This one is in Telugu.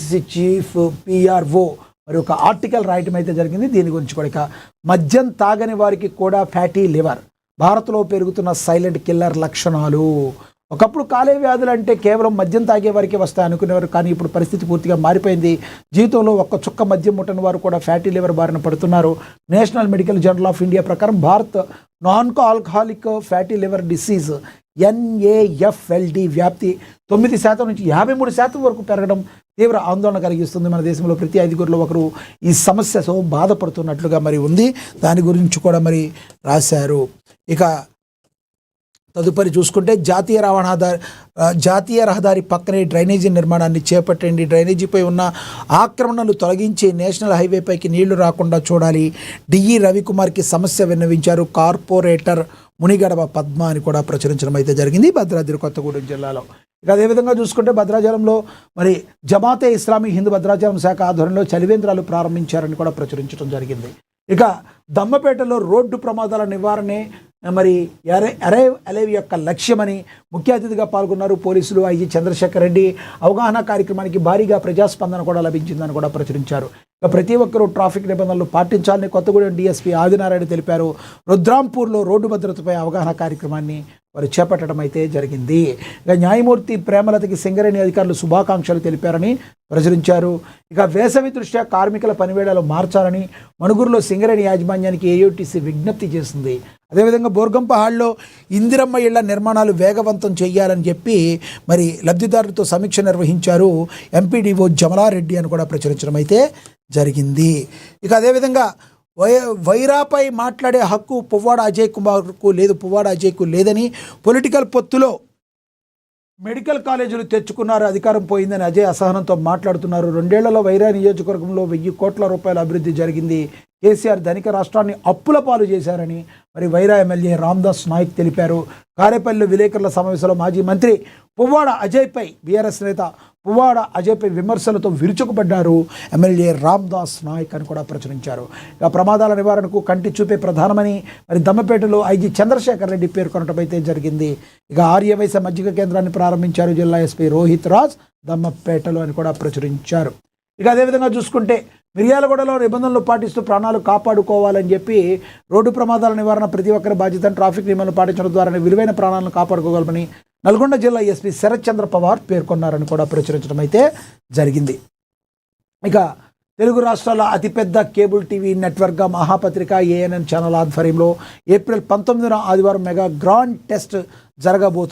పిసిసి చీఫ్ పిఆర్ఓ మరి ఒక ఆర్టికల్ రాయటం అయితే జరిగింది. దీని గురించి కూడా ఇక మద్యం తాగని వారికి కూడా ఫ్యాటీ లివర్ భారత్లో పెరుగుతున్న సైలెంట్ కిల్లర్ లక్షణాలు. ఒకప్పుడు కాలేయ వ్యాధులు అంటే కేవలం మద్యం తాగే వారికి వస్తాయి అనుకునేవారు, కానీ ఇప్పుడు పరిస్థితి పూర్తిగా మారిపోయింది. జీవితంలో ఒక్క చుక్క మద్యం ముట్టని వారు కూడా ఫ్యాటీ లివర్ బారిన పడుతున్నారు. National Medical Journal of India ప్రకారం Bharat non alcoholic fatty liver disease NAFLD వ్యాప్తి 9% నుంచి 53% వరకు పెరగడం తీవ్ర ఆందోళన కలిగిస్తుంది. మన దేశంలో ప్రతి 5గురిలో ఒకరు ఈ సమస్యతో బాధపడుతున్నట్లుగా మరి ఉంది. దాని గురించి కూడా మరి రాశారు. ఇక తదుపరి చూసుకుంటే జాతీయ రహదారి పక్కనే డ్రైనేజీ నిర్మాణాన్ని చేపట్టండి. డ్రైనేజీపై ఉన్న ఆక్రమణలు తొలగించి నేషనల్ హైవేపైకి నీళ్లు రాకుండా చూడాలి. డిఈ రవికుమార్కి సమస్య విన్నవించారు కార్పొరేటర్ మునిగడవ పద్మ అని కూడా ప్రచురించడం అయితే జరిగింది భద్రాద్రి కొత్తగూడెం జిల్లాలో. ఇక అదేవిధంగా చూసుకుంటే భద్రాచలంలో మరి జమాతే ఇస్లామీ హిందూ భద్రాచలం శాఖ ఆధ్వర్యంలో చలివేంద్రాలు ప్రారంభించారని కూడా ప్రచురించడం జరిగింది. ఇక దమ్మపేటలో రోడ్డు ప్రమాదాల నివారణే మరి అరైవ్ యొక్క లక్ష్యమని ముఖ్య అతిథిగా పాల్గొన్నారు పోలీసులు. ఐజీ చంద్రశేఖర్ రెడ్డి అవగాహన కార్యక్రమానికి భారీగా ప్రజాస్పందన కూడా లభించిందని కూడా ప్రచురించారు. ఇక ప్రతి ఒక్కరూ ట్రాఫిక్ నిబంధనలు పాటించాలని కొత్తగూడెం DSP ఆదినారాయణ తెలిపారు. రుద్రాంపూర్లో రోడ్డు భద్రతపై అవగాహన కార్యక్రమాన్ని వారు చేపట్టడం అయితే జరిగింది. ఇక న్యాయమూర్తి ప్రేమలతకి సింగరేణి అధికారులు శుభాకాంక్షలు తెలిపారని ప్రచురించారు. ఇక వేసవి దృష్ట్యా కార్మికుల పనివేళలు మార్చాలని మణుగూరులో సింగరేణి యాజమాన్యానికి AUTC విజ్ఞప్తి చేసింది. అదేవిధంగా బోర్గంపహాడ్లో ఇందిరమ్మ ఇళ్ల నిర్మాణాలు వేగవంతం చేయాలని చెప్పి మరి లబ్ధిదారులతో సమీక్ష నిర్వహించారు ఎంపీడీఓ జమలారెడ్డి అని కూడా ప్రచురించడం అయితే జరిగింది. ఇక అదేవిధంగా వైరాపై మాట్లాడే హక్కు పువ్వాడ అజయ్కు లేదని పొలిటికల్ పొత్తులో మెడికల్ కాలేజీలు తెచ్చుకున్నారు, అధికారం పోయిందని అజయ్ అసహనంతో మాట్లాడుతున్నారు. 2 ఏళ్లలో వైరా నియోజకవర్గంలో 1000 కోట్ల రూపాయల అభివృద్ధి జరిగింది. కేసీఆర్ ధనిక రాష్ట్రాన్ని అప్పుల పాలు చేశారని మరి వైరా ఎమ్మెల్యే రామ్దాస్ నాయక్ తెలిపారు. కారేపల్లిలో విలేకరుల సమావేశంలో మాజీ మంత్రి పువ్వాడ అజయ్పై బీఆర్ఎస్ నేత పువ్వాడ అజయ్పై విమర్శలతో విరుచుకుపడ్డారు ఎమ్మెల్యే రామ్దాస్ నాయక్ అని కూడా ప్రచురించారు. ఇక ప్రమాదాల నివారణకు కంటి చూపే ప్రధానమని మరి దమ్మపేటలో ఐజీ చంద్రశేఖర్ రెడ్డి పేర్కొనడం అయితే జరిగింది. ఇక ఆర్యవైశ్య మజ్జిగ కేంద్రాన్ని ప్రారంభించారు జిల్లా ఎస్పీ రోహిత్ రాజ్ దమ్మపేటలో అని కూడా ప్రచురించారు. ఇక అదేవిధంగా చూసుకుంటే మిర్యాలగూడలో నిబంధనలు పాటిస్తూ ప్రాణాలు కాపాడుకోవాలని చెప్పి రోడ్డు ప్రమాదాల నివారణ ప్రతి ఒక్కరి బాధ్యత, ట్రాఫిక్ నియమాలను పాటించడం ద్వారా విలువైన ప్రాణాలను కాపాడుకోగలమని నల్గొండ జిల్లా ఎస్పీ శరత్ చంద్ర పవార్ పేర్కొన్నారని కూడా ప్రచురించడం అయితే జరిగింది. ఇక తెలుగు రాష్ట్రాల అతిపెద్ద కేబుల్ టీవీ నెట్వర్క్గా మహాపత్రిక ANN ఛానల్ ఆధ్వర్యంలో ఏప్రిల్ 19న ఆదివారం మెగా గ్రాండ్ టెస్ట్ జరగబోతుంది.